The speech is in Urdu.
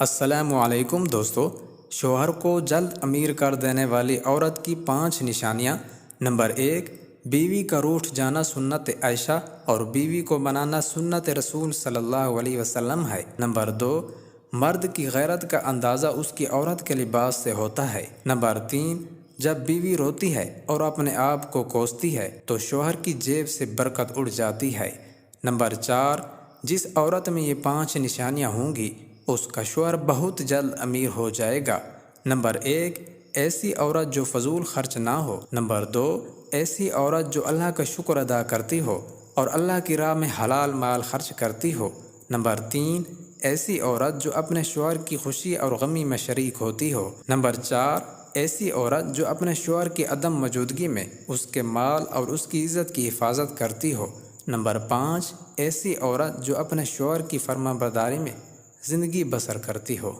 السلام علیکم دوستو، شوہر کو جلد امیر کر دینے والی عورت کی 5 نشانیاں۔ نمبر 1، بیوی کا روٹھ جانا سنت عائشہ اور بیوی کو بنانا سنت رسول صلی اللہ علیہ وسلم ہے۔ نمبر 2، مرد کی غیرت کا اندازہ اس کی عورت کے لباس سے ہوتا ہے۔ نمبر 3، جب بیوی روتی ہے اور اپنے آپ کو کوستی ہے تو شوہر کی جیب سے برکت اڑ جاتی ہے۔ نمبر 4، جس عورت میں یہ 5 نشانیاں ہوں گی اس کا شوہر بہت جلد امیر ہو جائے گا۔ نمبر 1، ایسی عورت جو فضول خرچ نہ ہو۔ نمبر 2، ایسی عورت جو اللہ کا شکر ادا کرتی ہو اور اللہ کی راہ میں حلال مال خرچ کرتی ہو۔ نمبر 3، ایسی عورت جو اپنے شوہر کی خوشی اور غمی میں شریک ہوتی ہو۔ نمبر 4، ایسی عورت جو اپنے شوہر کی عدم موجودگی میں اس کے مال اور اس کی عزت کی حفاظت کرتی ہو۔ نمبر 5، ایسی عورت جو اپنے شوہر کی فرما برداری میں زندگی بسر کرتی ہو۔